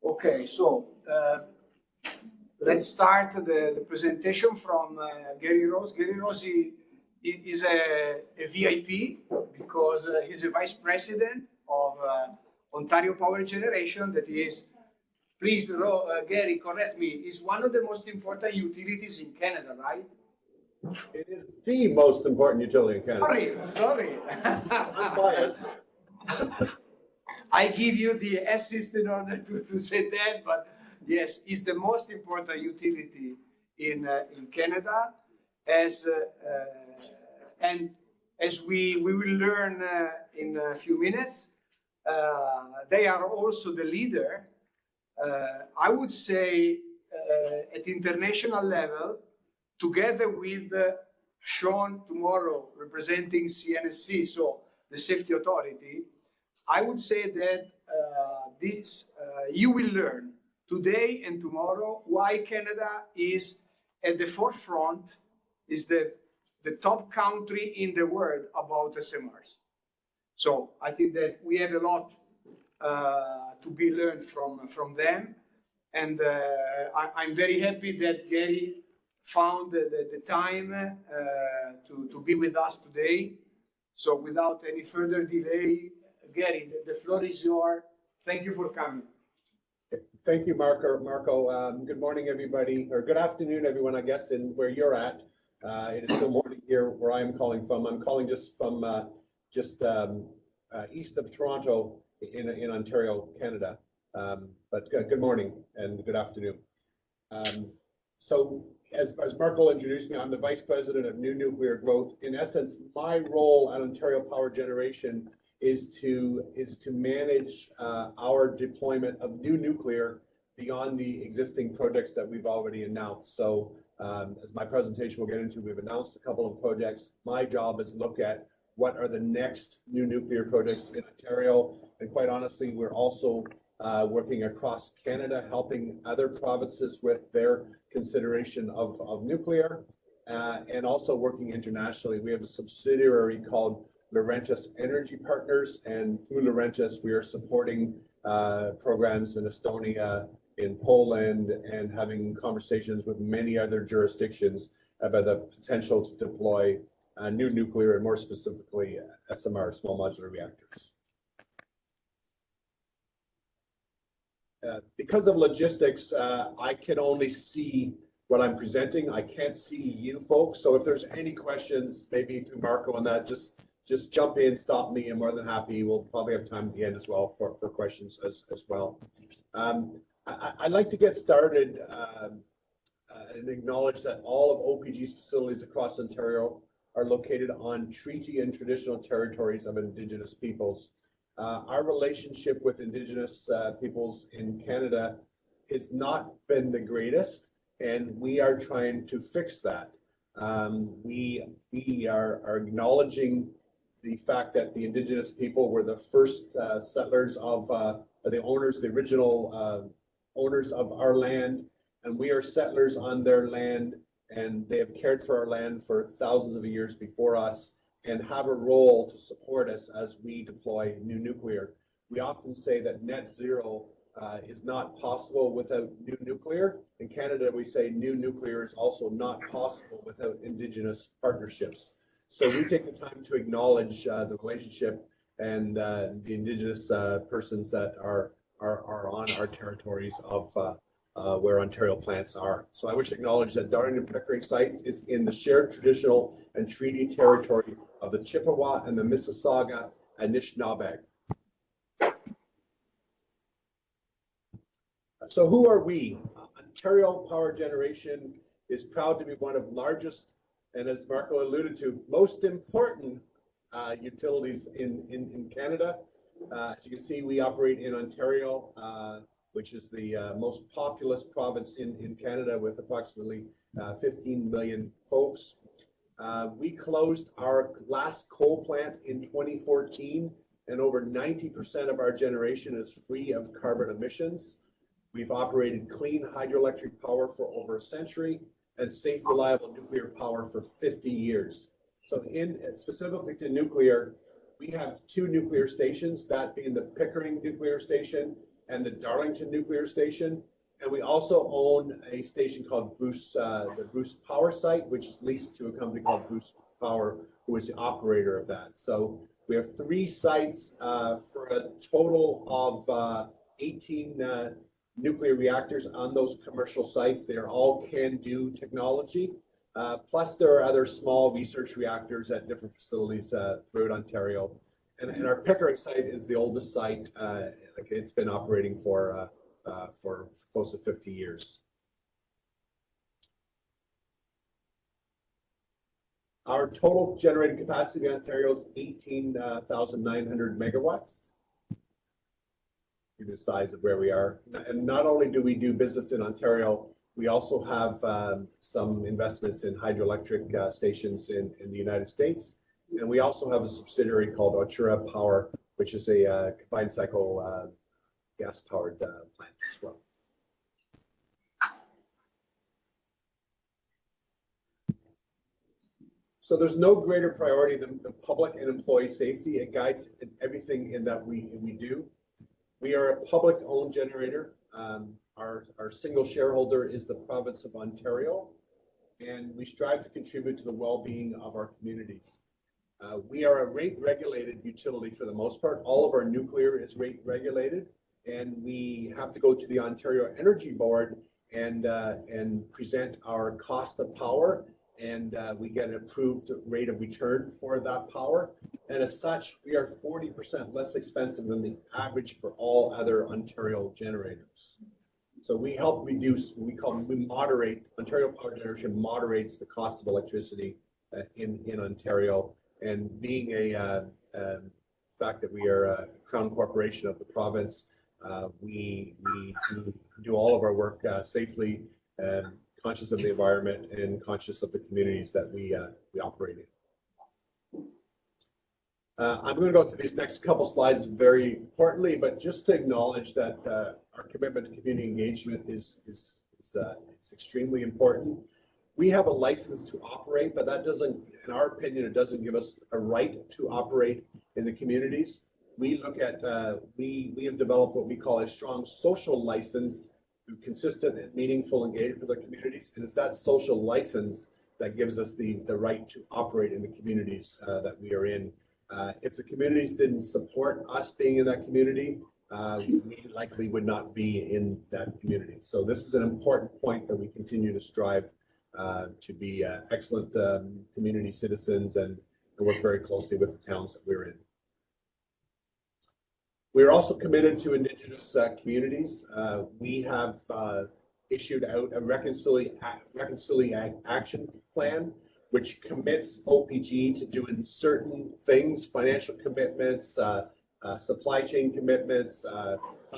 Okay, so let's start the presentation from Gary Rose. Gary Rose is a VIP because he's a vice president of Ontario Power Generation. That is, please, Gary, correct me, is one of the most important utilities in Canada, right? It is the most important utility in Canada. Sorry. Unbiased. I give you the assist in order to say that, but yes, it's the most important utility in Canada. And as we will learn in a few minutes, they are also the leader, I would say, at international level, together with Sean tomorrow representing CNSC, so the Safety Authority. I would say that you will learn today and tomorrow why Canada is at the forefront, is the top country in the world about SMRs. So I think that we have a lot to be learned from them. And I'm very happy that Gary found the time to be with us today. So without any further delay, Gary, the floor is yours. Thank you for coming. Thank you, Marco. Good morning, everybody, or good afternoon, everyone, I guess, in where you're at. It is still morning here where I'm calling from. I'm calling just from east of Toronto in Ontario, Canada. But good morning and good afternoon. So as Marco introduced me, I'm the Vice President of New Nuclear Growth. In essence, my role at Ontario Power Generation is to manage our deployment of new nuclear beyond the existing projects that we've already announced. So as my presentation will get into, we've announced a couple of projects. My job is to look at what are the next new nuclear projects in Ontario. And quite honestly, we're also working across Canada, helping other provinces with their consideration of nuclear, and also working internationally. We have a subsidiary called Laurentis Energy Partners, and through Laurentis, we are supporting programs in Estonia, in Poland, and having conversations with many other jurisdictions about the potential to deploy new nuclear, and more specifically, SMR, small modular reactors. Because of logistics, I can only see what I'm presenting. I can't see you folks. So if there's any questions, maybe through Marco on that, just jump in, stop me. I'm more than happy. We'll probably have time at the end as well for questions as well. I'd like to get started and acknowledge that all of OPG's facilities across Ontario are located on treaty and traditional territories of Indigenous peoples. Our relationship with Indigenous peoples in Canada has not been the greatest, and we are trying to fix that. We are acknowledging the fact that the Indigenous people were the first settlers of the original owners of our land, and we are settlers on their land, and they have cared for our land for thousands of years before us, and have a role to support us as we deploy new nuclear. We often say that net zero is not possible without new nuclear. In Canada, we say new nuclear is also not possible without Indigenous partnerships. So we take the time to acknowledge the relationship and the Indigenous persons that are on our territories of where Ontario plants are. So I wish to acknowledge that Darlington Pickering site is in the shared traditional and treaty territory of the Chippewa and the Mississauga Anishinaabe. So who are we? Ontario Power Generation is proud to be one of the largest, and as Marco alluded to, most important utilities in Canada. As you can see, we operate in Ontario, which is the most populous province in Canada with approximately 15 million folks. We closed our last coal plant in 2014, and over 90% of our generation is free of carbon emissions. We've operated clean hydroelectric power for over a century and safe, reliable nuclear power for 50 years. So specifically to nuclear, we have 2 nuclear stations, that being the Pickering Nuclear Station and the Darlington Nuclear Station. And we also own a station called the Bruce Power Site, which is leased to a company called Bruce Power, who is the operator of that. So we have 3 sites for a total of 18 nuclear reactors on those commercial sites. They are all can-do technology. Plus, there are other small research reactors at different facilities throughout Ontario. And our Pickering site is the oldest site. Like it's been operating for close to 50 years. Our total generating capacity in Ontario is 18,900 megawatts. The size of where we are. And not only do we do business in Ontario, we also have some investments in hydroelectric stations in the United States. And we also have a subsidiary called Otura Power, which is a combined cycle gas-powered plant as well. So there's no greater priority than the public and employee safety. It guides everything in that we do. We are a public-owned generator. Our single shareholder is the province of Ontario, and we strive to contribute to the well-being of our communities. We are a rate-regulated utility for the most part. All of our nuclear is rate-regulated, and we have to go to the Ontario Energy Board and present our cost of power, and we get an approved rate of return for that power. And as such, we are 40% less expensive than the average for all other Ontario generators. So we help reduce, we moderate, Ontario Power Generation moderates the cost of electricity in Ontario. And being the fact that we are a Crown Corporation of the province, we do all of our work safely, conscious of the environment and conscious of the communities that we operate in. I'm going to go through these next couple slides very importantly, but just to acknowledge that our commitment to community engagement is extremely important. We have a license to operate, but that doesn't, in our opinion, it doesn't give us a right to operate in the communities. We look at, we have developed what we call a strong social license through consistent and meaningful engagement with our communities. And it's that social license that gives us the right to operate in the communities that we are in. If the communities didn't support us being in that community, we likely would not be in that community. So this is an important point that we continue to strive to be excellent community citizens and work very closely with the towns that we're in. We're also committed to Indigenous communities. We have issued out a reconciliation action plan, which commits OPG to doing certain things, financial commitments, supply chain commitments,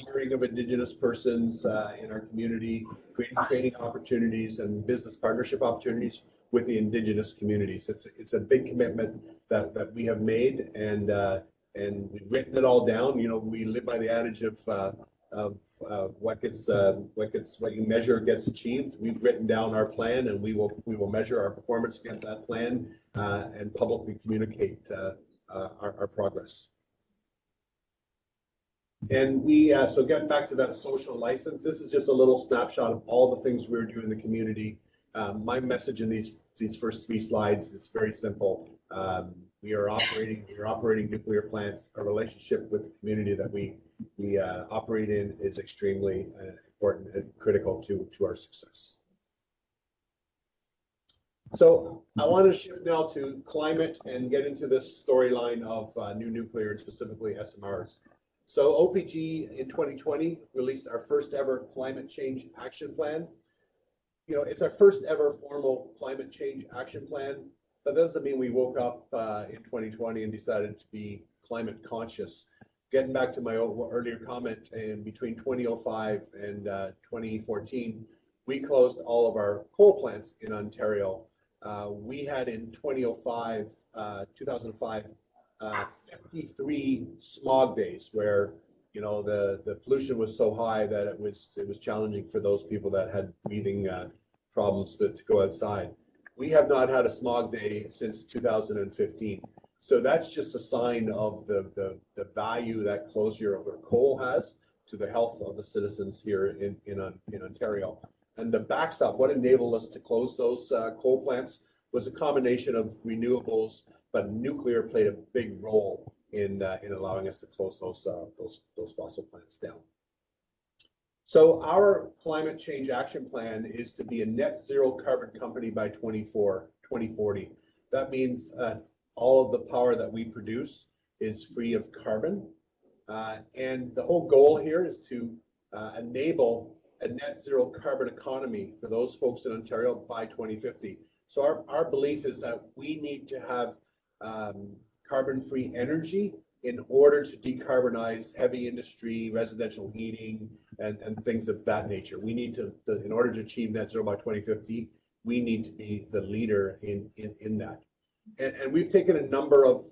hiring of Indigenous persons in our community, creating training opportunities and business partnership opportunities with the Indigenous communities. It's a big commitment that we have made, and we've written it all down. You know, we live by the adage of what you measure gets achieved. We've written down our plan, and we will measure our performance against that plan and publicly communicate our progress. And so getting back to that social license, this is just a little snapshot of all the things we're doing in the community. My message in these first 3 slides is very simple. We are operating nuclear plants. Our relationship with the community that we operate in is extremely important and critical to our success. So I want to shift now to climate and get into this storyline of new nuclear and specifically SMRs. So OPG in 2020 released our first ever climate change action plan. You know, it's our first ever formal climate change action plan. That doesn't mean we woke up in 2020 and decided to be climate conscious. Getting back to my earlier comment, in between 2005 and 2014, we closed all of our coal plants in Ontario. We had in 2005, 53 smog days where, you know, the pollution was so high that it was challenging for those people that had breathing problems to go outside. We have not had a smog day since 2015. So that's just a sign of the value that closure of our coal has the health of the citizens here in Ontario. And the backstop, what enabled us to close those coal plants was a combination of renewables, but nuclear played a big role in allowing us to close those fossil plants down. So our climate change action plan is to be a net zero carbon company by 2040. That means all of the power that we produce is free of carbon. And the whole goal here is to enable a net zero carbon economy for those folks in Ontario by 2050. So our belief is that we need to have carbon-free energy in order to decarbonize heavy industry, residential heating, and things of that nature. We need to, in order to achieve net zero by 2050, we need to be the leader in that. And we've taken a number of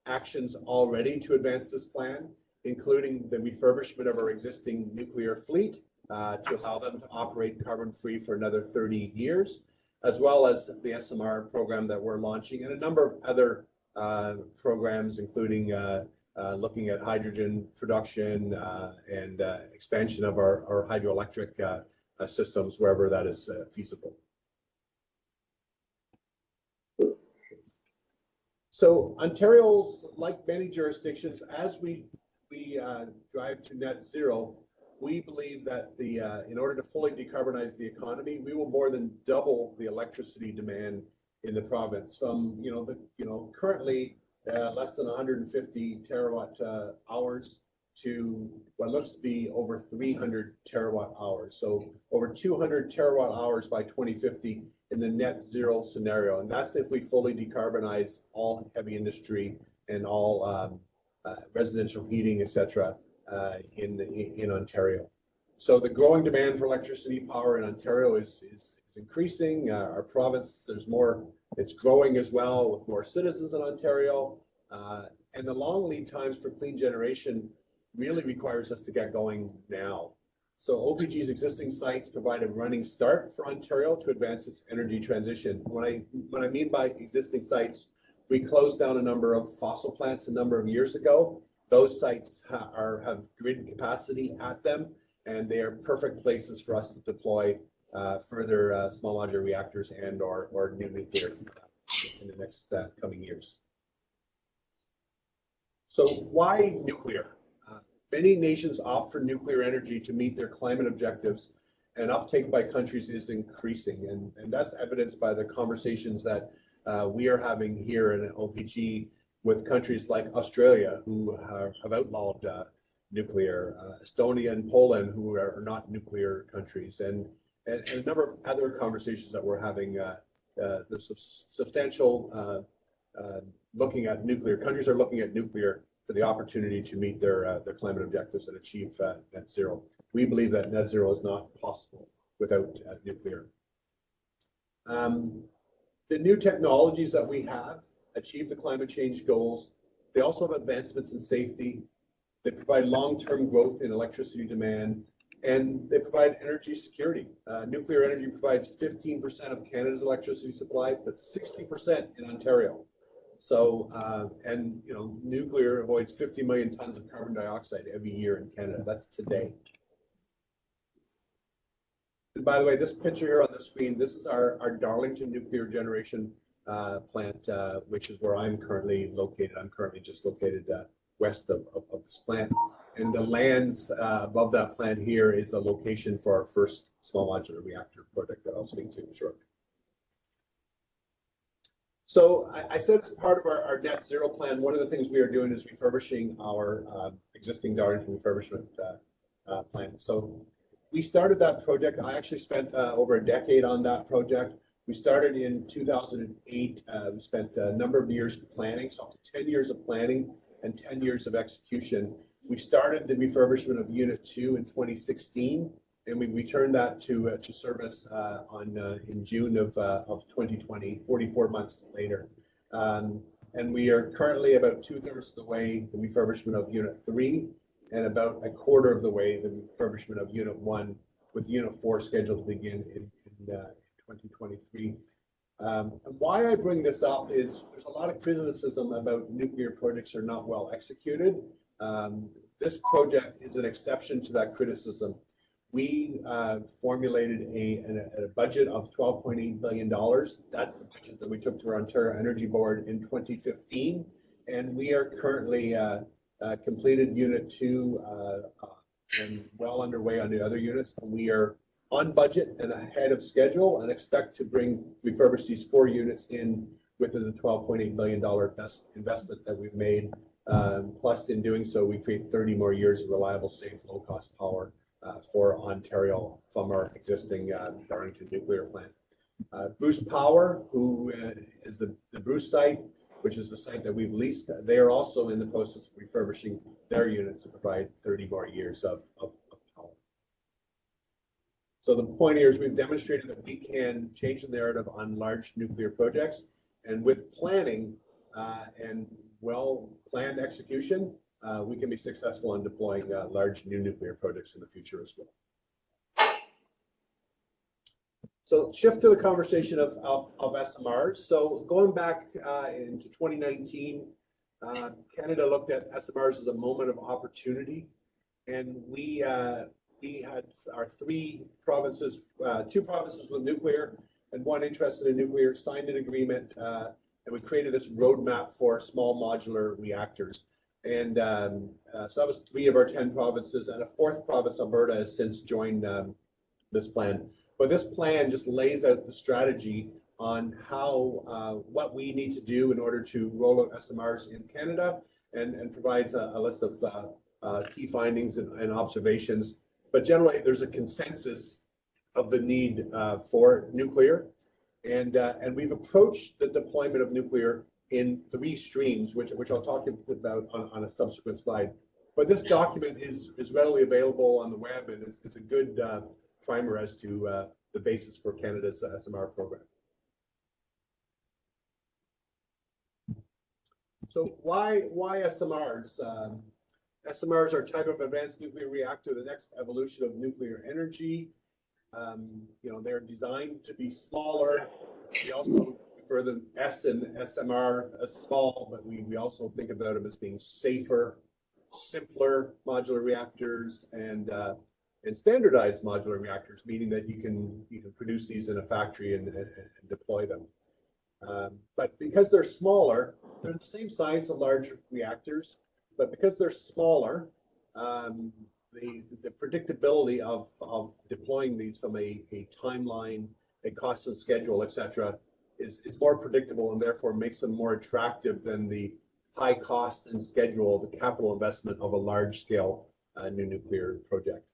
actions already to advance this plan, including the refurbishment of our existing nuclear fleet to allow them to operate carbon-free for another 30 years, as well as the SMR program that we're launching, and a number of other programs, including looking at hydrogen production and expansion of our hydroelectric systems wherever that is feasible. So Ontario's, like many jurisdictions, as we drive to net zero, we believe that in order to fully decarbonize the economy, we will more than double the electricity demand in the province from currently less than 150 terawatt hours to what looks to be over 300 terawatt hours. So over 200 terawatt hours by 2050 in the net zero scenario. And that's if we fully decarbonize all heavy industry and all residential heating, et cetera, in Ontario. So the growing demand for electricity power in Ontario is increasing. Our province, there's more, it's growing as well with more citizens in Ontario. And the long lead times for clean generation really requires us to get going now. So OPG's existing sites provide a running start for Ontario to advance its energy transition. What I mean by existing sites, we closed down a number of fossil plants a number of years ago. Those sites have grid capacity at them, and they are perfect places for us to deploy further small modular reactors and or new nuclear in the next coming years. So why nuclear? Many nations opt for nuclear energy to meet their climate objectives, and uptake by countries is increasing. And that's evidenced by the conversations that we are having here in OPG with countries like Australia, who have outlawed nuclear, Estonia and Poland, who are not nuclear countries, and a number of other conversations that we're having. There's substantial looking at nuclear. Countries are looking at nuclear for the opportunity to meet their climate objectives and achieve net zero. We believe that net zero is not possible without nuclear. The new technologies that we have achieve the climate change goals. They also have advancements in safety. They provide long-term growth in electricity demand, and they provide energy security. Nuclear energy provides 15% of Canada's electricity supply, but 60% in Ontario. So, and nuclear avoids 50 million tons of carbon dioxide every year in Canada. That's today. And by the way, this picture here on the screen, this is our Darlington nuclear generation plant, which is where I'm currently located. I'm currently just located west of this plant. And the lands above that plant here is a location for our first small modular reactor project that I'll speak to shortly. So I said as part of our net zero plan, one of the things we are doing is refurbishing our existing Darlington refurbishment plant. So we started that project. I actually spent over a decade on that project. We started in 2008. We spent a number of years planning, so up to 10 years of planning and 10 years of execution. We started the refurbishment of Unit 2 in 2016, and we returned that to service in June of 2020, 44 months later. And we are currently about 2/3 of the way the refurbishment of Unit 3, and about a quarter of the way the refurbishment of Unit 1, with Unit 4 scheduled to begin in 2023. And why I bring this up is there's a lot of criticism about nuclear projects are not well executed. this project is an exception to that criticism. We formulated a budget of $12.8 billion. That's the budget that we took to our Ontario Energy Board in 2015. And we are currently completed Unit 2 and well underway on the other units. And we are on budget and ahead of schedule and expect to refurbish these 4 units in within the $12.8 billion investment that we've made. Plus, in doing so, we create 30 more years of reliable, safe, low-cost power for Ontario from our existing Darlington nuclear plant. Bruce Power, who is the Bruce site, which is the site that we've leased, they are also in the process of refurbishing their units to provide 30 more years of power. So the point here is we've demonstrated that we can change the narrative on large nuclear projects, and with planning and well-planned execution, we can be successful in deploying large new nuclear projects in the future as well. So shift to the conversation of SMRs. So going back into 2019, Canada looked at SMRs as a moment of opportunity, and we had our 3 provinces, 2 provinces with nuclear and 1 interested in nuclear, signed an agreement, and we created this roadmap for small modular reactors. And so that was 3 of our 10 provinces, and a 4th province, Alberta, has since joined this plan. But this plan just lays out the strategy on how what we need to do in order to roll out SMRs in Canada, and provides a list of key findings and observations. But generally, there's a consensus of the need for nuclear, and we've approached the deployment of nuclear in 3 streams, which I'll talk about on a subsequent slide. But this document is readily available on the web, and is a good primer as to the basis for Canada's SMR program. So why SMRs? SMRs are a type of advanced nuclear reactor, the next evolution of nuclear energy. They're designed to be smaller. We also refer them S and SMR as small, but we also think about them as being safer, simpler modular reactors, and standardized modular reactors, meaning that you can produce these in a factory and deploy them. But because they're smaller, they're the same size of large reactors, but because they're smaller, the predictability of deploying these from a timeline, a cost and schedule, etc., is more predictable, and therefore makes them more attractive than the high cost and schedule, the capital investment of a large scale new nuclear project.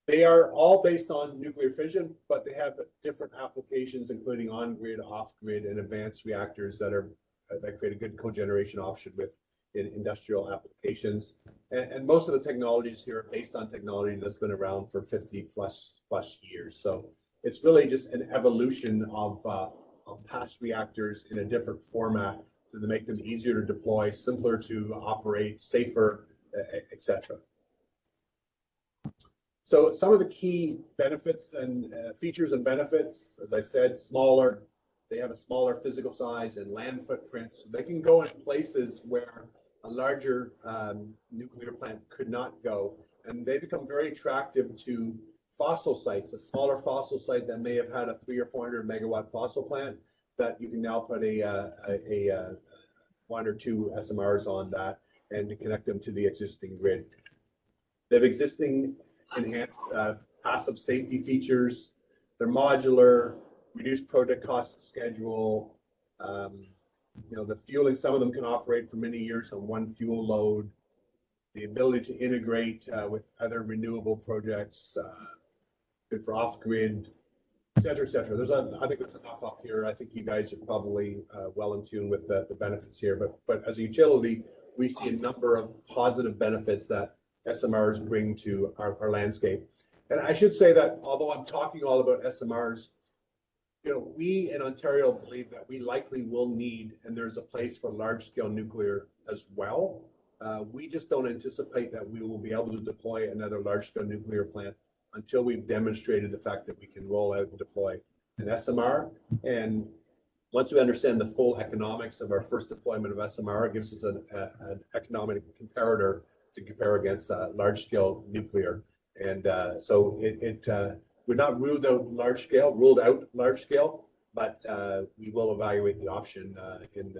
They are all based on nuclear fission, but they have different applications, including on-grid, off-grid, and advanced reactors that create a good cogeneration option with in industrial applications. And most of the technologies here are based on technology that's been around for 50 plus years. So it's really just an evolution of past reactors in a different format to make them easier to deploy, simpler to operate, safer, etc. So some of the key benefits and features and benefits, as I said, smaller. They have a smaller physical size and land footprint. So they can go in places where a larger nuclear plant could not go. And they become very attractive to fossil sites, a smaller fossil site that may have had a 300 or 400 megawatt fossil plant, that you can now put a 1 or 2 SMRs on that and to connect them to the existing grid. They have existing enhanced passive safety features. They're modular, reduced project cost and schedule. The fueling, some of them can operate for many years on 1 fuel load. The ability to integrate with other renewable projects, good for off-grid, et cetera, et cetera. I think there's enough up here. I think you guys are probably well in tune with the benefits here. But as a utility, we see a number of positive benefits that SMRs bring to our landscape. And I should say that although I'm talking all about SMRs, we in Ontario believe that we likely will need, and there's a place for large-scale nuclear as well. We just don't anticipate that we will be able to deploy another large-scale nuclear plant until we've demonstrated the fact that we can roll out and deploy an SMR. And once we understand the full economics of our first deployment of SMR, it gives us an economic comparator to compare against large-scale nuclear. And so we're not ruled out large scale, but we will evaluate the option in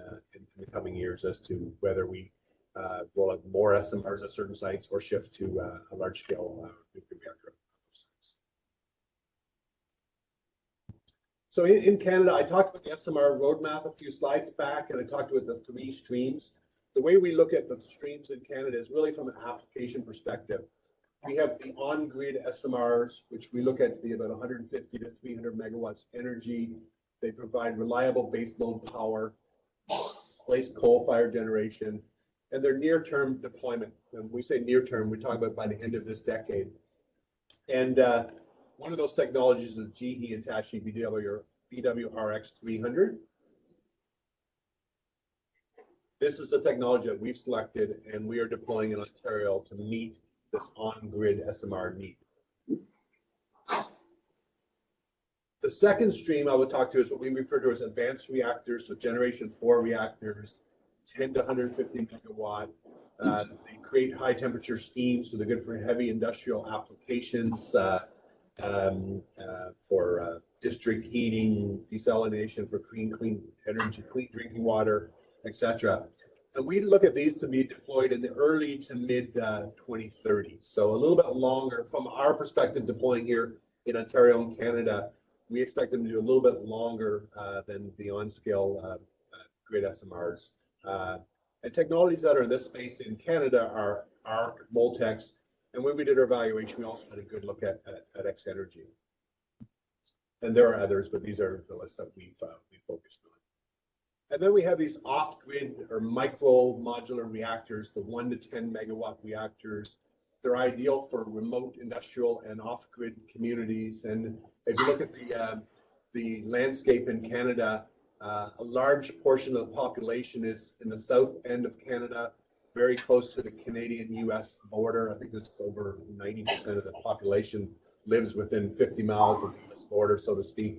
the coming years as to whether we roll out more SMRs at certain sites or shift to a large-scale nuclear reactor. So in Canada, I talked about the SMR roadmap a few slides back, and I talked about the 3 streams. The way we look at the streams in Canada is really from an application perspective. We have the on-grid SMRs, which we look at to be about 150 to 300 megawatts energy. They provide reliable baseload power, displace coal-fired generation, and their near-term deployment. When we say near-term, we talk about by the end of this decade. And one of those technologies is GE Hitachi BWRX 300. This is the technology that we've selected, and we are deploying in Ontario to meet this on-grid SMR need. The second stream I will talk to is what we refer to as advanced reactors, so generation 4 reactors, 10 to 150 megawatt. They create high temperature steam, so they're good for heavy industrial applications, for district heating, desalination, for clean energy, clean drinking water, etc. And we look at these to be deployed in the early to mid 2030s. So a little bit longer from our perspective, deploying here in Ontario and Canada. We expect them to do a little bit longer than the on-scale grid SMRs. And technologies that are in this space in Canada are ARC, Moltex, and when we did our evaluation, we also had a good look at X Energy. And there are others, but these are the list that we focused on. And then we have these off-grid or micro modular reactors, the 1 to 10 megawatt reactors. They're ideal for remote industrial and off-grid communities. And if you look at the landscape in Canada, a large portion of the population is in the south end of Canada, very close to the Canadian-US border. I think there's over 90% of the population lives within 50 miles of the US border, so to speak.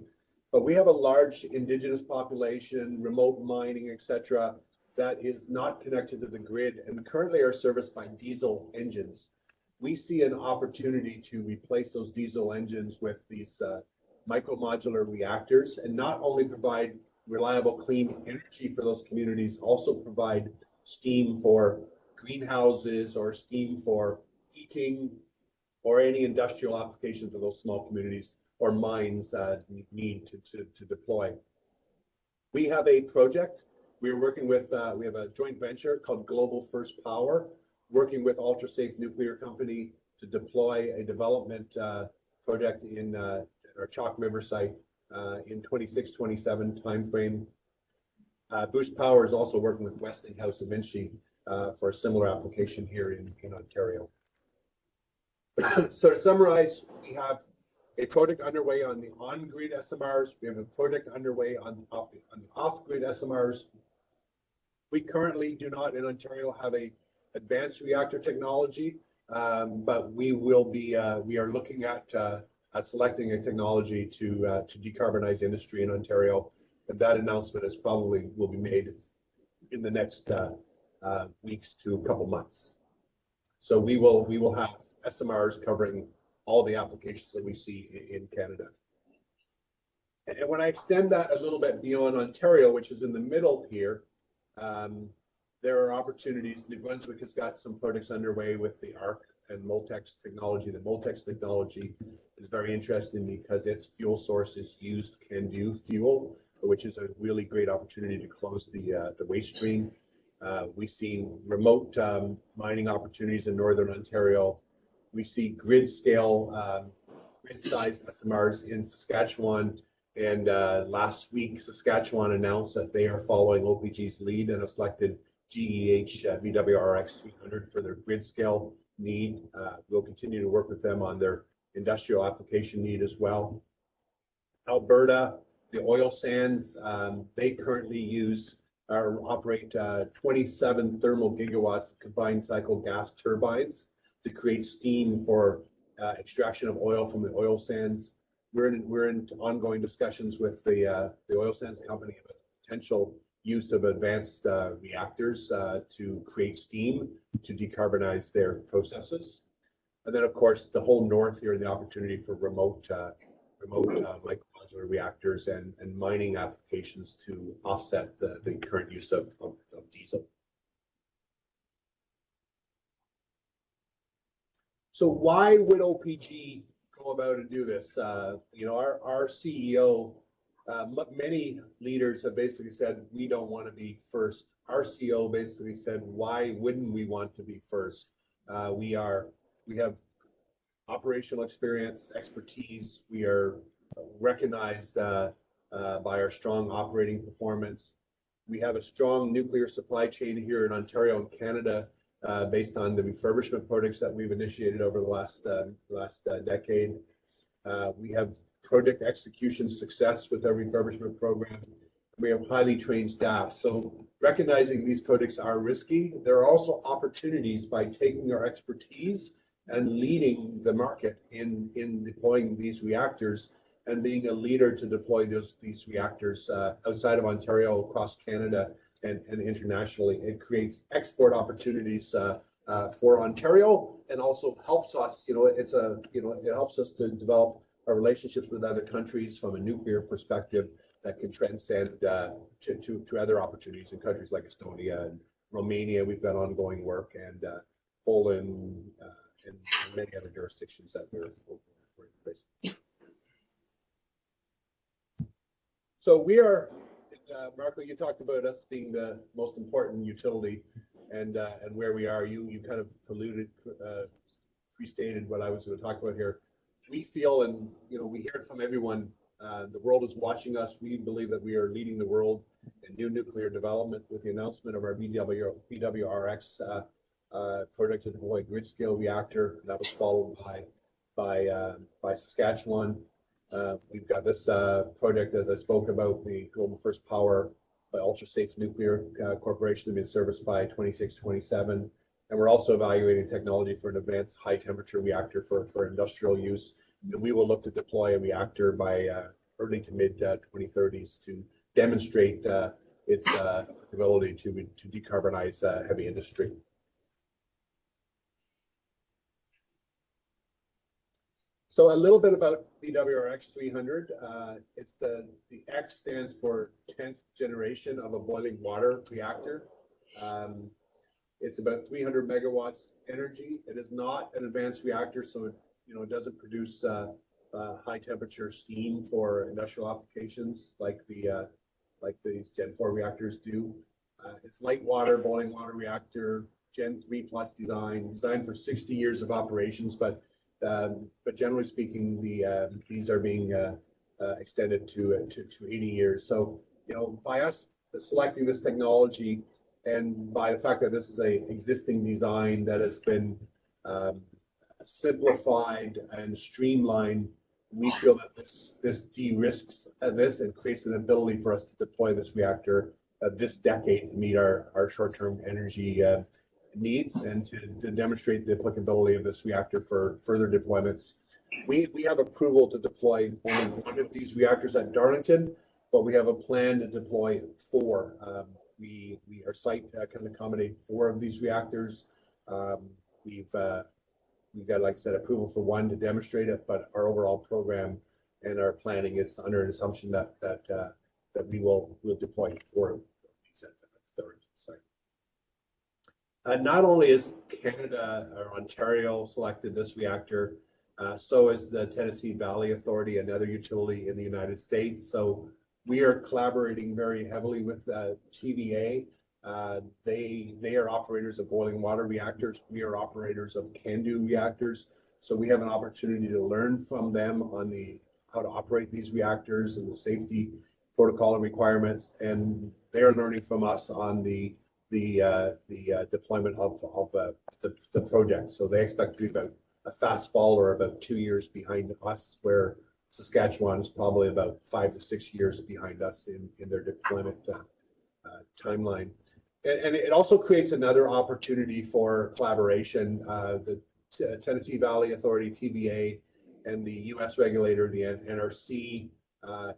But we have a large indigenous population, remote mining, etc., that is not connected to the grid and currently are serviced by diesel engines. We see an opportunity to replace those diesel engines with these micro-modular reactors, and not only provide reliable, clean energy for those communities, also provide steam for greenhouses or steam for heating or any industrial application for those small communities or mines need to deploy. We have a project. We're working with, we have a joint venture called Global First Power, working with Ultra-Safe Nuclear Company to deploy a development project in our Chalk River site in 26-27 timeframe. Boost Power is also working with Westinghouse and Vinci for a similar application here in Ontario. So to summarize, we have a project underway on the on-grid SMRs. We have a project underway on the off-grid SMRs. We currently do not in Ontario have a advanced reactor technology, but we will be. We are looking at selecting a technology to decarbonize industry in Ontario, and that announcement is probably will be made in the next weeks to a couple months. So we will have SMRs covering all the applications that we see in Canada. And when I extend that a little bit beyond Ontario, which is in the middle here, there are opportunities. New Brunswick has got some projects underway with the ARC and Moltex technology. The Moltex technology is very interesting because its fuel source is used CANDU fuel, which is a really great opportunity to close the waste stream. We see remote mining opportunities in Northern Ontario. We see grid scale, grid-sized SMRs in Saskatchewan. And last week, Saskatchewan announced that they are following OPG's lead and have selected GEH BWRX 300 for their grid scale need. We'll continue to work with them on their industrial application need as well. Alberta, the oil sands, they currently use or operate 27 thermal gigawatts of combined cycle gas turbines to create steam for extraction of oil from the oil sands. We're in ongoing discussions with the oil sands company about the potential use of advanced reactors to create steam to decarbonize their processes. And then, of course, the whole north here, the opportunity for remote micromodular reactors and mining applications to offset the current use of diesel. So why would OPG go about and do this? You know, our CEO, many leaders have basically said, we don't want to be first. Our CEO basically said, why wouldn't we want to be first? We have operational experience, expertise. We are recognized by our strong operating performance. We have a strong nuclear supply chain here in Ontario and Canada, based on the refurbishment projects that we've initiated over the last decade. We have project execution success with our refurbishment program. We have highly trained staff. So recognizing these projects are risky, there are also opportunities by taking our expertise and leading the market in deploying these reactors and being a leader to deploy these reactors outside of Ontario, across Canada, and internationally. It creates export opportunities for Ontario, and also helps us, it helps us to develop our relationships with other countries from a nuclear perspective that can transcend to other opportunities in countries like Estonia and Romania. We've got ongoing work, and Poland, and many other jurisdictions that we're in place. So we are, Marco, you talked about us being the most important utility, and where we are. You kind of pre-stated what I was going to talk about here. We feel, and we hear it from everyone, the world is watching us. We believe that we are leading the world in new nuclear development with the announcement of our BWRX project to deploy grid scale reactor. That was followed by Saskatchewan. We've got this project, as I spoke about, the Global First Power by Ultra Safe Nuclear Corporation, to be in service by 26-27. And we're also evaluating technology for an advanced high temperature reactor for industrial use. And we will look to deploy a reactor by early to mid 2030s to demonstrate its ability to decarbonize heavy industry. So a little bit about BWRX 300. It's the X stands for 10th generation of a boiling water reactor. It's about 300 megawatts energy. It is not an advanced reactor, so it doesn't produce high temperature steam for industrial applications like these Gen 4 reactors do. It's light water, boiling water reactor, Gen 3 plus designed for 60 years of operations, but generally speaking, these are being extended to 80 years. So by us selecting this technology, and by the fact that this is a existing design that has been simplified and streamlined, we feel that this de-risks this and creates an ability for us to deploy this reactor this decade to meet our short-term energy needs, and to demonstrate the applicability of this reactor for further deployments. We have approval to deploy only one of these reactors at Darlington, but we have a plan to deploy 4. Our site can accommodate 4 of these reactors. We've got, like I said, approval for 1 to demonstrate it, but our overall program and our planning is under an assumption that we'll deploy 4 of these at the Darlington site. Not only is Canada or Ontario selected this reactor, so is the Tennessee Valley Authority, another utility in the United States. So we are collaborating very heavily with TVA. They are operators of boiling water reactors. We are operators of CANDU reactors. So we have an opportunity to learn from them on how to operate these reactors and the safety protocol and requirements, and they're learning from us on the deployment of the project. So they expect to be about a fast follower, about 2 years behind us, where Saskatchewan is probably about 5 to 6 years behind us in their deployment timeline. And it also creates another opportunity for collaboration. The Tennessee Valley Authority, TVA, and the U.S. regulator, the NRC,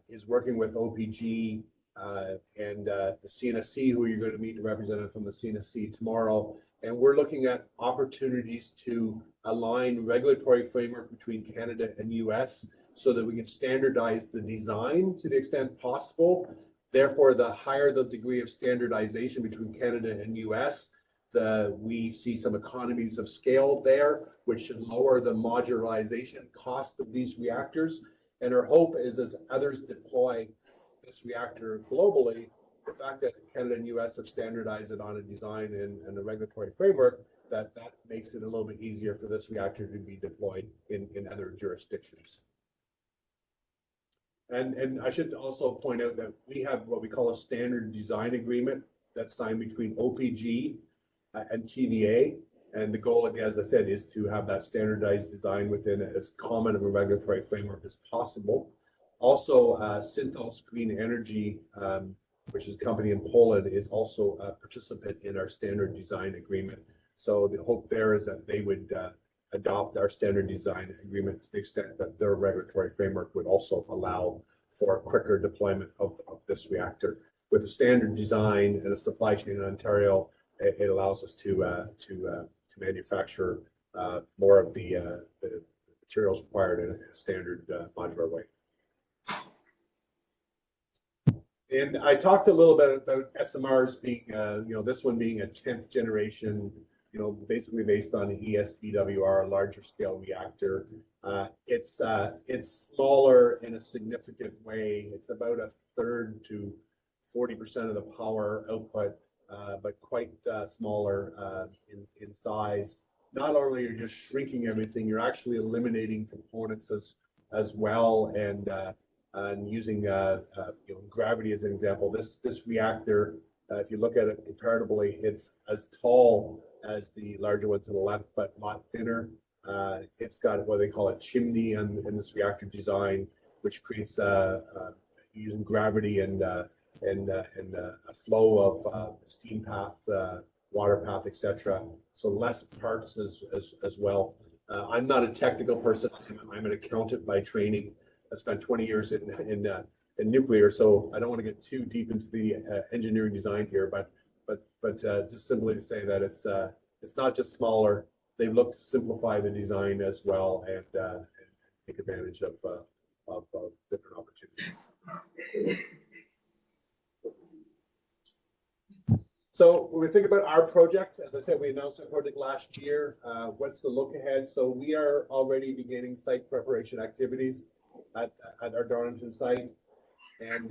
is working with OPG and the CNSC, who you're going to meet a representative from the CNSC tomorrow. And we're looking at opportunities to align regulatory framework between Canada and US so that we can standardize the design to the extent possible. Therefore, the higher the degree of standardization between Canada and US, we see some economies of scale there, which should lower the modularization cost of these reactors. And our hope is, as others deploy this reactor globally, the fact that Canada and US have standardized it on a design and a regulatory framework, that makes it a little bit easier for this reactor to be deployed in other jurisdictions. And I should also point out that we have what we call a standard design agreement that's signed between OPG and TVA. And the goal, as I said, is to have that standardized design within as common of a regulatory framework as possible. Also, Synthos Green Energy, which is a company in Poland, is also a participant in our standard design agreement. So the hope there is that they would adopt our standard design agreement to the extent that their regulatory framework would also allow for a quicker deployment of this reactor. With a standard design and a supply chain in Ontario, it allows us to manufacture more of the materials required in a standard modular way. And I talked a little bit about SMRs being, this one being a 10th generation, basically based on the ESBWR, larger scale reactor. It's smaller in a significant way. It's about a third to 40% of the power output, but quite smaller in size. Not only are you just shrinking everything, you're actually eliminating components as well, and using gravity as an example. This reactor, if you look at it comparatively, it's as tall as the larger one to the left, but a lot thinner. It's got what they call a chimney in this reactor design, which creates using gravity and a flow of steam path, water path, etc. So less parts as well. I'm not a technical person. I'm an accountant by training. I spent 20 years in nuclear, so I don't want to get too deep into the engineering design here, but just simply to say that it's not just smaller. They've looked to simplify the design as well and take advantage of different opportunities. So when we think about our project, as I said, we announced our project last year. What's the look ahead? So we are already beginning site preparation activities at our Darlington site. And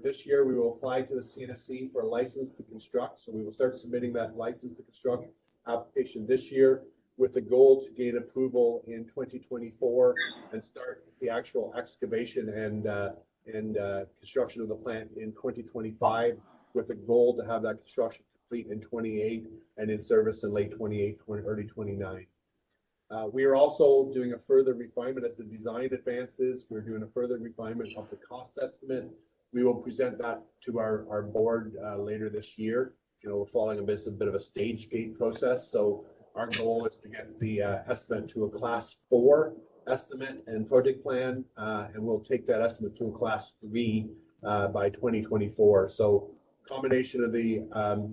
this year we will apply to the CNSC for a license to construct. So we will start submitting that license to construct application this year with the goal to gain approval in 2024 and start the actual excavation and construction of the plant in 2025, with the goal to have that construction complete in 28 and in service in late 28, early 29. We are also doing a further refinement as the design advances. We're doing a further refinement of the cost estimate. We will present that to our board later this year. We're following a bit of a stage gate process. So our goal is to get the estimate to a class 4 estimate and project plan, and we'll take that estimate to a class 3 by 2024. So combination of the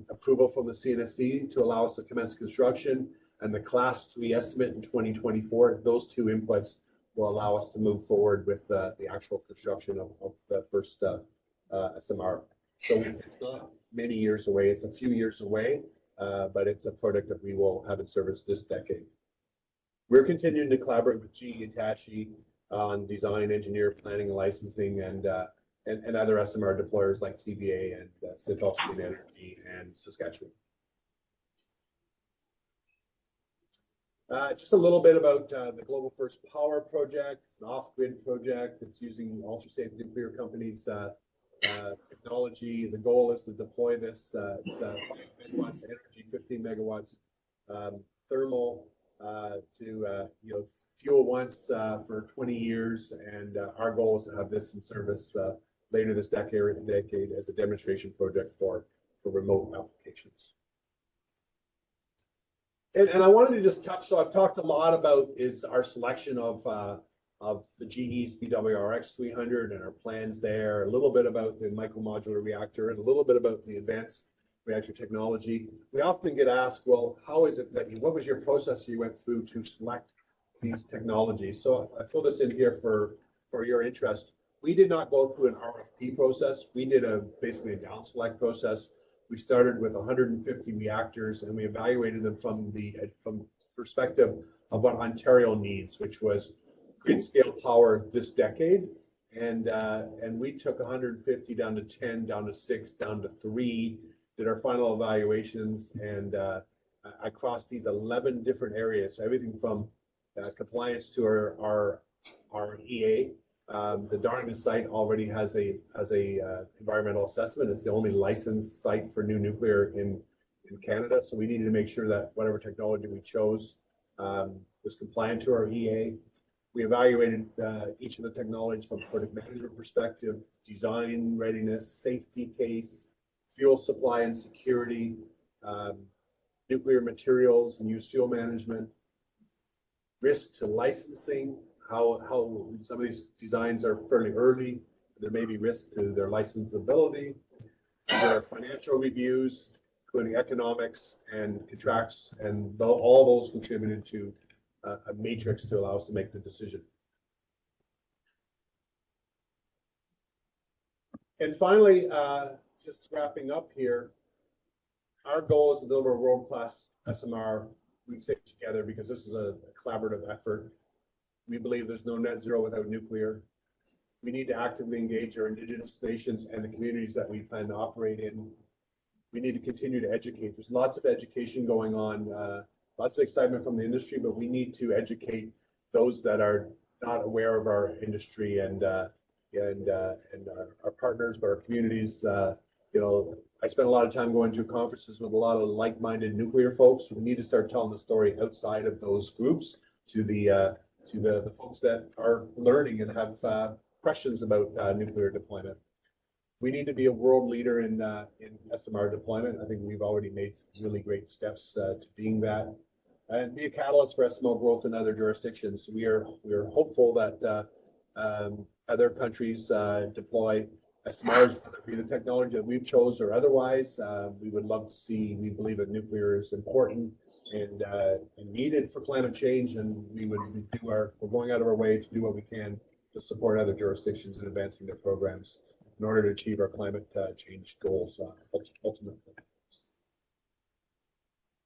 approval from the CNSC to allow us to commence construction and the class 3 estimate in 2024, those two inputs will allow us to move forward with the actual construction of the first SMR. So it's not many years away, it's a few years away, but it's a product that we will have in service this decade. We're continuing to collaborate with GE Hitachi on design, engineer, planning, and licensing, and other SMR deployers like TVA and Synthos Green Energy and Saskatchewan. Just a little bit about the Global First Power project. It's an off-grid project. It's using ultra-safe nuclear companies' technology. The goal is to deploy this. It's 5 megawatts energy, 15 megawatts thermal to fuel once for 20 years. And our goal is to have this in service later this decade as a demonstration project for remote applications. And I wanted to just touch, so I've talked a lot about is our selection of of the GE's BWRX 300 and our plans there, a little bit about the micromodular reactor, and a little bit about the advanced reactor technology. We often get asked, well, how is it that what was your process you went through to select these technologies? So I throw this in here for your interest. We did not go through an RFP process. We did basically a down select process. We started with 150 reactors and we evaluated them from perspective of what Ontario needs, which was grid scale power this decade. And we took 150 down to 10, down to 6, down to 3, did our final evaluations, and across these 11 different areas. So everything from compliance to our EA. The Darlington site already has a environmental assessment. It's the only licensed site for new nuclear in Canada. So we needed to make sure that whatever technology we chose was compliant to our EA. We evaluated each of the technologies from project management perspective, design readiness, safety case, fuel supply and security, nuclear materials and used fuel management, risk to licensing, how some of these designs are fairly early. There may be risk to their licensability. There are financial reviews, including economics and contracts, and all those contributed to a matrix to allow us to make the decision. And finally, just wrapping up here, our goal is to deliver a world-class SMR. We say together because this is a collaborative effort. We believe there's no net zero without nuclear. We need to actively engage our Indigenous nations and the communities that we plan to operate in. We need to continue to educate. There's lots of education going on, lots of excitement from the industry, but we need to educate those that are not aware of our industry and our partners, but our communities. You know, I spent a lot of time going to conferences with a lot of like-minded nuclear folks. We need to start telling the story outside of those groups to the folks that are learning and have questions about nuclear deployment. We need to be a world leader in SMR deployment. I think we've already made some really great steps to being that, and be a catalyst for SMR growth in other jurisdictions. We are hopeful that other countries deploy SMRs, whether it be the technology that we've chose or otherwise. We would love to see. We believe that nuclear is important and needed for climate change, and we're going out of our way to do what we can to support other jurisdictions in advancing their programs in order to achieve our climate change goals ultimately.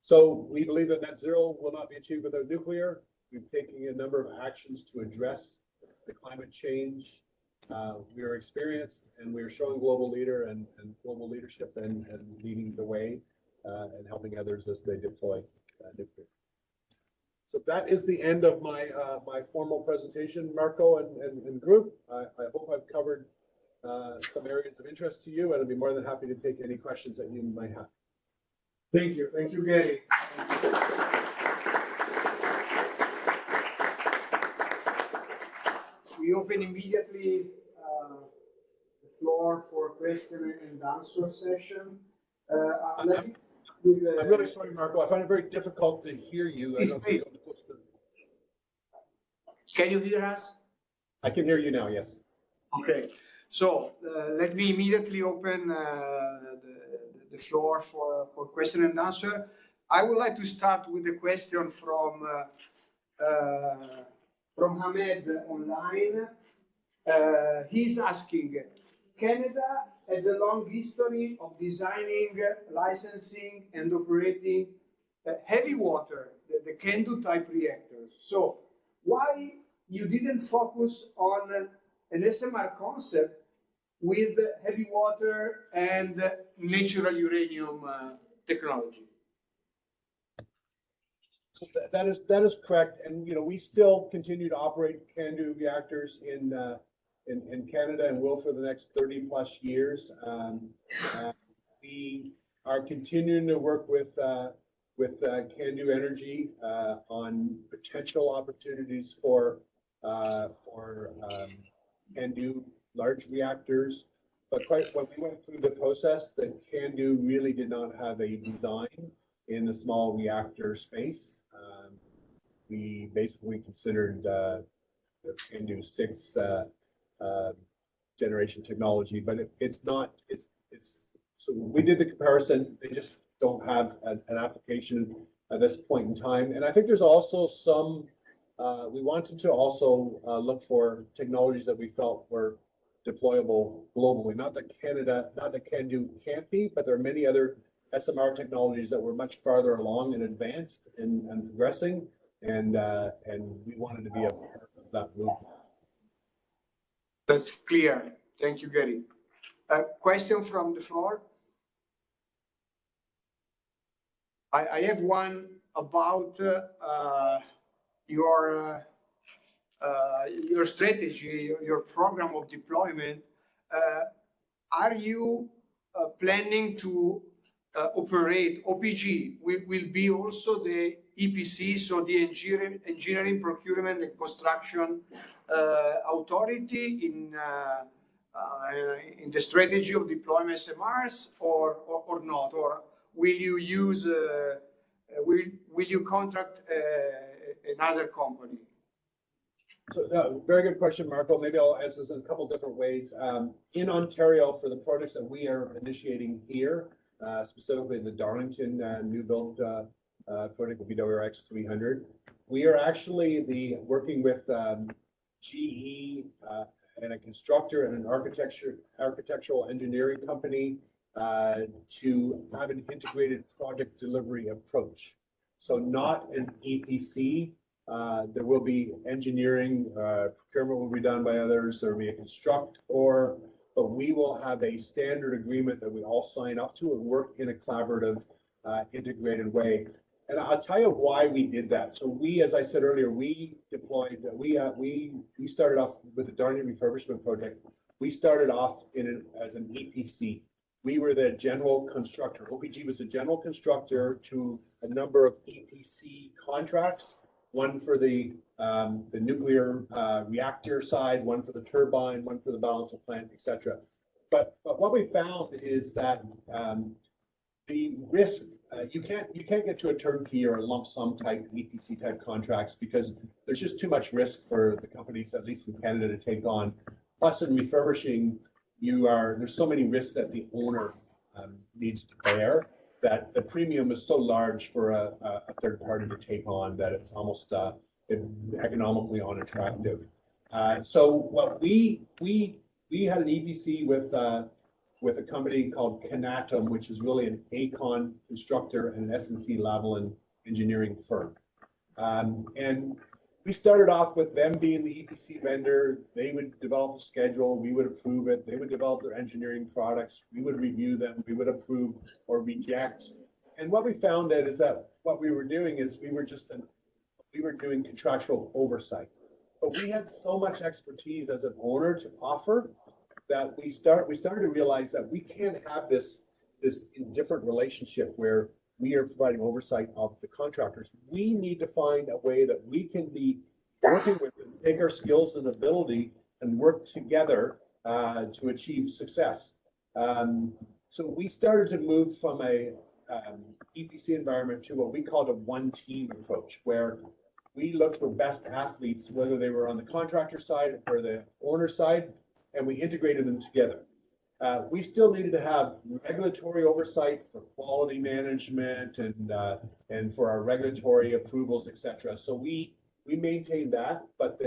So we believe that net zero will not be achieved without nuclear. We've taken a number of actions to address the climate change. We are experienced and we are showing global leadership and leading the way and helping others as they deploy nuclear. So that is the end of my my formal presentation, Marco and group. I hope I've covered some areas of interest to you, and I'd be more than happy to take any questions that you might have. Thank you, Gary. We open immediately the floor for question and answer session. I'm really sorry, Marco. I find it very difficult to hear you. Can you hear us? I can hear you now, yes. Okay. So let me immediately open the floor for question and answer. I would like to start with a question from Hamed online. He's asking, Canada has a long history of designing, licensing, and operating heavy water, the CANDU type reactors. So why you didn't focus on an SMR concept with heavy water and natural uranium technology? So that is correct, and you know we still continue to operate CANDU reactors in Canada and will for the next 30 plus years. We are continuing to work with CANDU Energy on potential opportunities for CANDU large reactors. But when we went through the process, the CANDU really did not have a design in the small reactor space. We basically considered can do sixth generation technology, but it's not. It's so we did the comparison. They just don't have an application at this point in time, and I think there's also some. We wanted to also look for technologies that we felt were deployable globally. Not that Canada, not that CANDU can't be, but there are many other SMR technologies that were much farther along and advanced and progressing, and we wanted to be a part of that movement. That's clear. Thank you, Gary. A question from the floor. I have one about your strategy, your program of deployment. Are you planning to operate OPG? Will be also the EPC, so the engineering, procurement, and construction authority in the strategy of deployment SMRs, or not? Or will you use will you contract another company? So very good question, Marco. Maybe I'll answer this in a couple different ways. In Ontario, for the projects that we are initiating here, specifically the Darlington new build project, the BWRX 300, we are actually working with GE and a constructor and an architectural engineering company to have an integrated project delivery approach. So not an EPC. There will be engineering, procurement will be done by others. There will be a constructor, but we will have a standard agreement that we all sign up to and work in a collaborative, integrated way. And I'll tell you why we did that. So we, as I said earlier, we deployed, we started off with the Darlington refurbishment project. We started off as an EPC. We were the general constructor. OPG was the general constructor to a number of EPC contracts. One for the nuclear reactor side, one for the turbine, one for the balance of plant, etc. But what we found is that the risk, you can't get to a turnkey or a lump sum type EPC type contracts because there's just too much risk for the companies, at least in Canada, to take on. Plus, in refurbishing, there's so many risks that the owner needs to bear, that the premium is so large for a third party to take on that it's almost economically unattractive. So what we had an EPC with a company called Canatum, which is really an AECON constructor and an S&C Lavalin engineering firm. And we started off with them being the EPC vendor. They would develop a schedule, we would approve it. They would develop their engineering products, we would review them, we would approve or reject. And what we found is that what we were doing is we were doing contractual oversight. But we had so much expertise as an owner to offer that we started to realize that we can't have this indifferent relationship where we are providing oversight of the contractors. We need to find a way that we can be working with them, take our skills and ability and work together to achieve success. So we started to move from a EPC environment to what we called a one team approach, where we looked for best athletes, whether they were on the contractor side or the owner side, and we integrated them together. We still needed to have regulatory oversight for quality management and for our regulatory approvals, etc. So we maintained that, but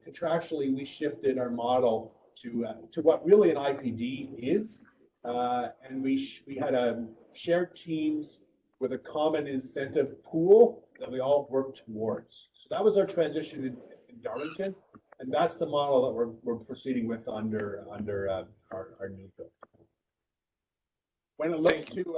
contractually we shifted our model to what really an IPD is, and we had shared teams with a common incentive pool that we all worked towards. So that was our transition in Darlington. And that's the model that we're proceeding with under our new bill. When it looks to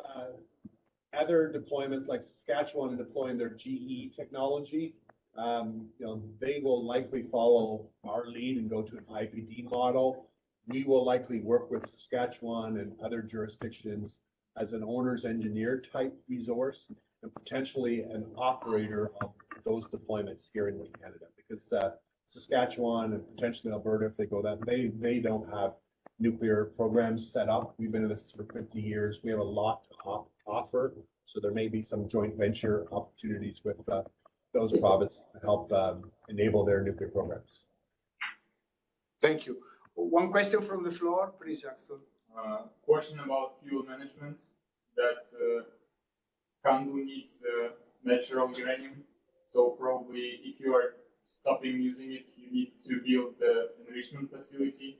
other deployments like Saskatchewan deploying their GE technology, they will likely follow our lead and go to an IPD model. We will likely work with Saskatchewan and other jurisdictions as an owner's engineer type resource and potentially an operator of those deployments here in Canada, because Saskatchewan and potentially Alberta, if they go that, they don't have nuclear programs set up. We've been in this for 50 years. We have a lot to offer. So there may be some joint venture opportunities with those provinces to help enable their nuclear programs. Thank you. One question from the floor, please, Axel. Question about fuel management, that Candu needs natural uranium. So probably if you are stopping using it, you need to build the enrichment facility.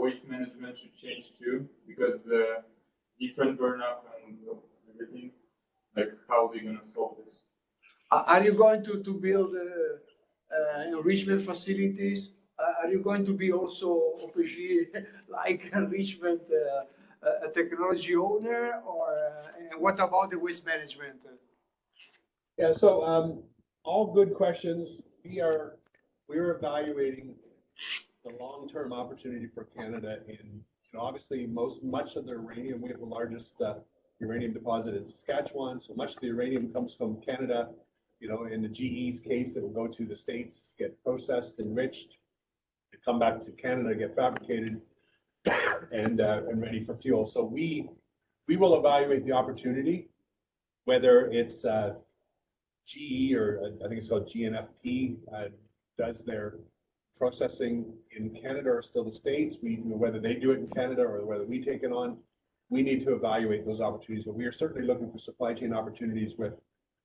Waste management should change too, because different burnup and everything. Like, how are we going to solve this? Are you going to build enrichment facilities? Are you going to be also OPG like enrichment a technology owner, or and what about the waste management? Yeah, so all good questions. We're evaluating the long-term opportunity for Canada in, obviously much of the uranium, we have the largest uranium deposit in Saskatchewan, so much of the uranium comes from Canada. In the GE's case, it will go to the States, get processed, enriched, and come back to Canada, get fabricated, and ready for fuel. So we will evaluate the opportunity, whether it's GE or I think it's called GNFP does their processing in Canada or still the States. Whether they do it in Canada or whether we take it on, we need to evaluate those opportunities. But we are certainly looking for supply chain opportunities with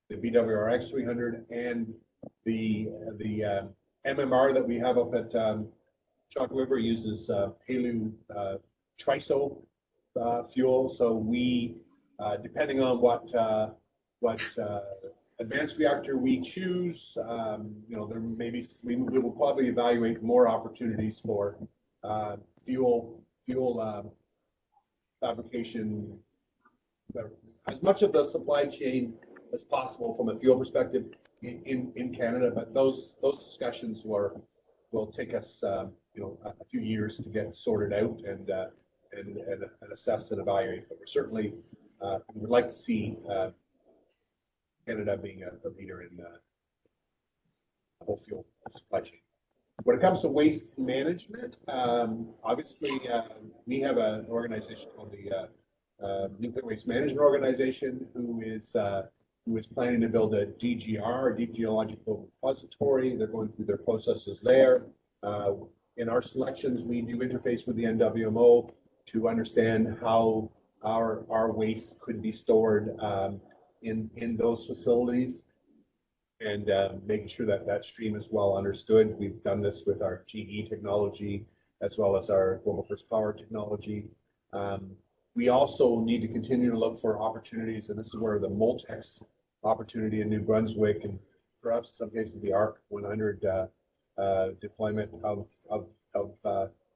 the BWRX 300 and the MMR that we have up at Chalk River uses HALEU triso fuel. So we, depending on what advanced reactor we choose, there maybe we will probably evaluate more opportunities for fuel fabrication, as much of the supply chain as possible from a fuel perspective in Canada. But those discussions will take us a few years to get sorted out and assess and evaluate. But we're certainly we would like to see Canada being a leader in the whole fuel supply chain. When it comes to waste management, obviously we have an organization called the Nuclear Waste Management Organization, who is planning to build a DGR, a geological repository. They're going through their processes there. In our selections, we do interface with the NWMO to understand how our waste could be stored in those facilities, and making sure that stream is well understood. We've done this with our GE technology as well as our Global First Power technology. We also need to continue to look for opportunities, and this is where the Moltex opportunity in New Brunswick, and perhaps in some cases the ARC 100 deployment of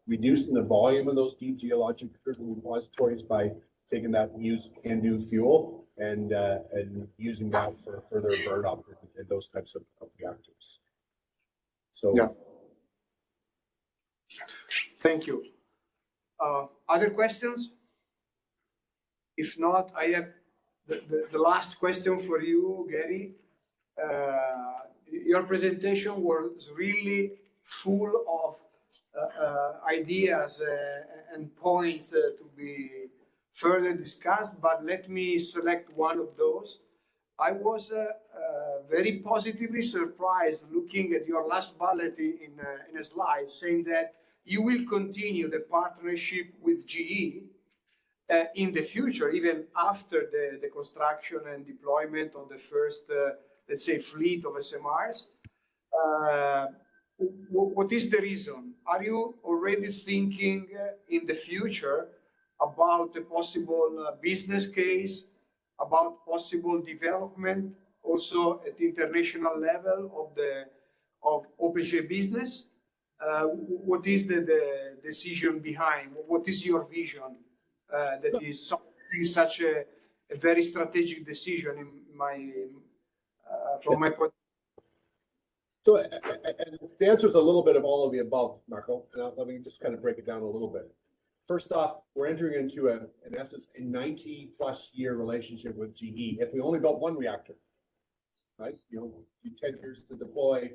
reducing the volume of those deep geologic repositories by taking that used CANDU fuel and using that for further burn up in those types of reactors. So yeah. Thank you. Other questions? If not, I have the last question for you, Gary. Your presentation was really full of ideas and points to be further discussed, but let me select one of those. I was very positively surprised looking at your last bullet in a slide saying that you will continue the partnership with GE in the future, even after the construction and deployment of the first, let's say, fleet of SMRs. What is the reason? Are you already thinking in the future about a possible business case, about possible development, also at the international level of OPG business? What is the decision behind? What is your vision that is such a very strategic decision from my point? So the answer is a little bit of all of the above, Marco. And let me just kind of break it down a little bit. First off, we're entering into in essence, a 90+ year relationship with GE. If we only built one reactor, right? 10 years to deploy,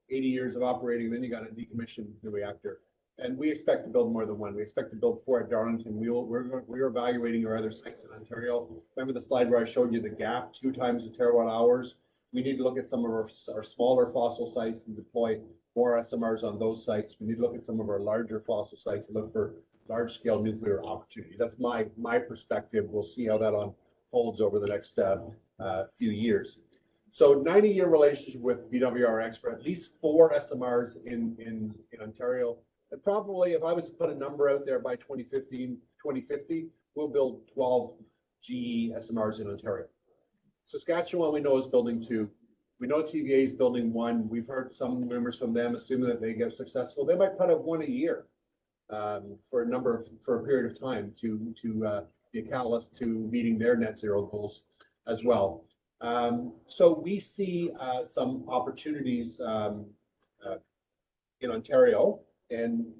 80 years of operating, then you got to decommission the reactor. And we expect to build more than one. We expect to build 4 at Darlington. We're evaluating our other sites in Ontario. Remember the slide where I showed you the gap, 2 times the terawatt hours? we need to look at some of our smaller fossil sites and deploy more SMRs on those sites. We need to look at some of our larger fossil sites and look for large-scale nuclear opportunities. That's my perspective. We'll see how that unfolds over the next few years. So 90-year relationship with BWRX for at least 4 SMRs in Ontario. And probably, if I was to put a number out there by 2050, we'll build 12 GE SMRs in Ontario. Saskatchewan, we know, is building 2. We know TVA is building 1. We've heard some rumors from them, assuming that they get successful. They might put out 1 a year for a period of time to be a catalyst to meeting their net zero goals as well. So we see some opportunities in Ontario and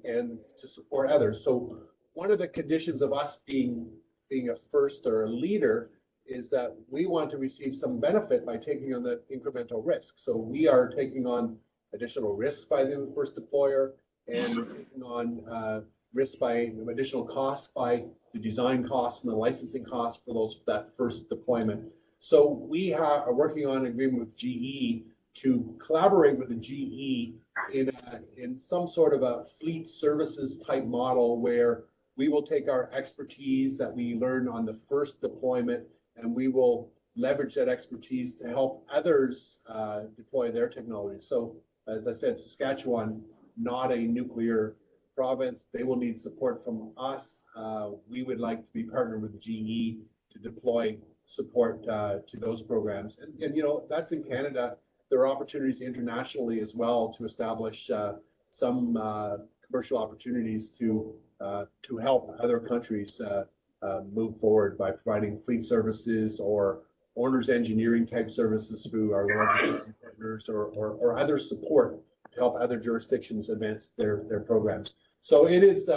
to support others. So one of the conditions of us being a first or a leader is that we want to receive some benefit by taking on the incremental risk. So we are taking on additional risk by the first deployer and taking on risk by additional costs by the design costs and the licensing costs for that first deployment. So we are working on an agreement with GE to collaborate with the GE in some sort of a fleet services type model where we will take our expertise that we learn on the first deployment and we will leverage that expertise to help others deploy their technology. So as I said, Saskatchewan, not a nuclear province. They will need support from us. We would like to be partnered with GE to deploy support to those programs. And you know, that's in Canada. There are opportunities internationally as well to establish some commercial opportunities to help other countries move forward by providing fleet services or owner's engineering type services through our large partners or other support to help other jurisdictions advance their programs. So it is,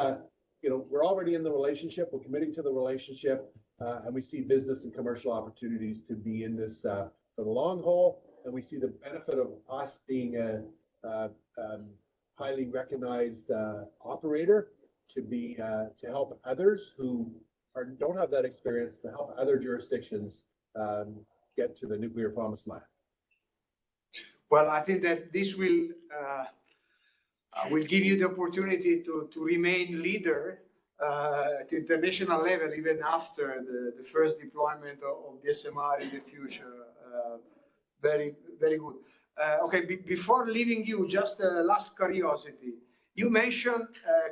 you know, we're already in the relationship, we're committing to the relationship, and we see business and commercial opportunities to be in this for the long haul. And we see the benefit of us being a highly recognized operator to help others who don't have that experience, to help other jurisdictions get to the nuclear promised land. Well, I think that this will give you the opportunity to remain leader at the international level, even after the first deployment of the SMR in the future. Very, very good. Okay, before leaving you, just a last curiosity. You mentioned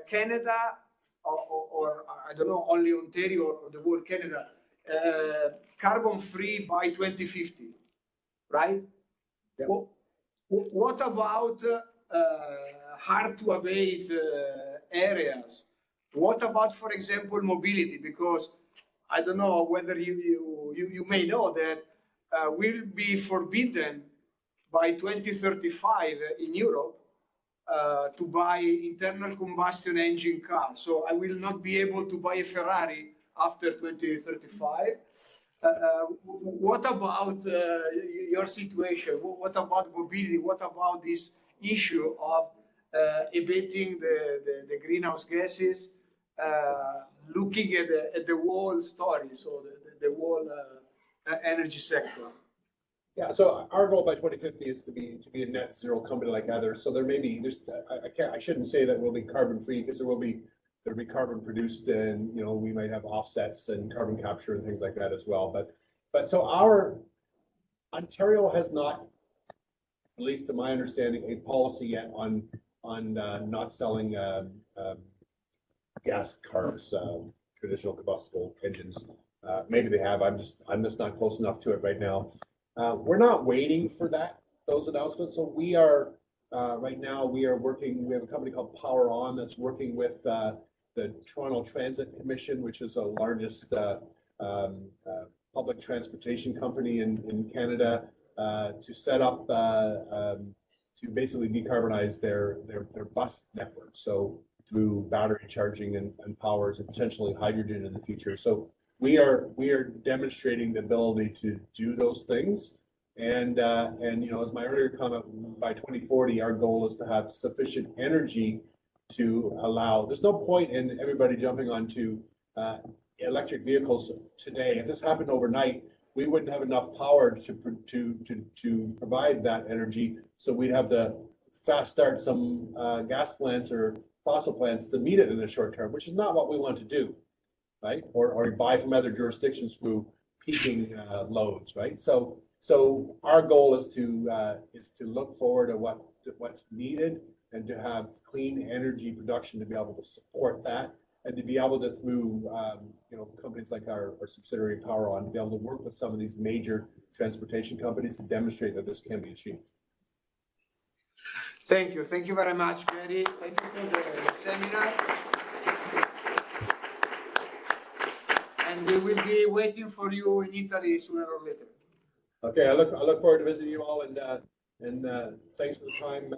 Canada, or I don't know, only Ontario or the whole Canada, carbon-free by 2050, right? Yeah. What about hard-to-abate areas? What about, for example, mobility? Because I don't know whether you may know that will be forbidden by 2035 in Europe to buy internal combustion engine cars. So I will not be able to buy a Ferrari after 2035. What about your situation? What about mobility? What about this issue of abating the greenhouse gases, looking at the whole story, so the whole energy sector? Yeah, so our goal by 2050 is to be a net zero company like others. So there may be I shouldn't say that we'll be carbon free, because there'll be carbon produced, and you know, we might have offsets and carbon capture and things like that as well. But so our Ontario has not, at least to my understanding, a policy yet on not selling gas cars, traditional combustible engines. Maybe they have. I'm just not close enough to it right now. We're not waiting for those announcements. So we are right now we are working. We have a company called Power On that's working with the Toronto Transit Commission, which is the largest public transportation company in Canada, to set up to basically decarbonize their bus network. So through battery charging and powers and potentially hydrogen in the future. So we are demonstrating the ability to do those things. And you know, as my earlier comment, by 2040, our goal is to have sufficient energy to allow. There's no point in everybody jumping onto electric vehicles today. If this happened overnight, we wouldn't have enough power to provide that energy. So we'd have to fast start some gas plants or fossil plants to meet it in the short term, which is not what we want to do, right? Or buy from other jurisdictions through peaking loads, right? So our goal is to look forward to what's needed and to have clean energy production to be able to support that, and to be able to, through companies like our subsidiary Power On, to be able to work with some of these major transportation companies to demonstrate that this can be achieved. Thank you very much, Gary. Thank you for the seminar. And we will be waiting for you in Italy sooner or later. Okay, I look forward to visiting you all, and thanks for the time,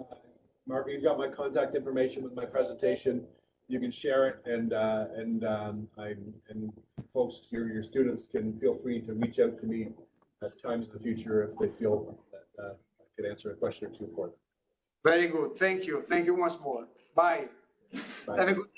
Mark. You've got my contact information with my presentation. You can share it, and folks, your students can feel free to reach out to me at times in the future if they feel that I could answer a question or two for them. Very good. Thank you. Thank you once more. Bye. Bye. Have a good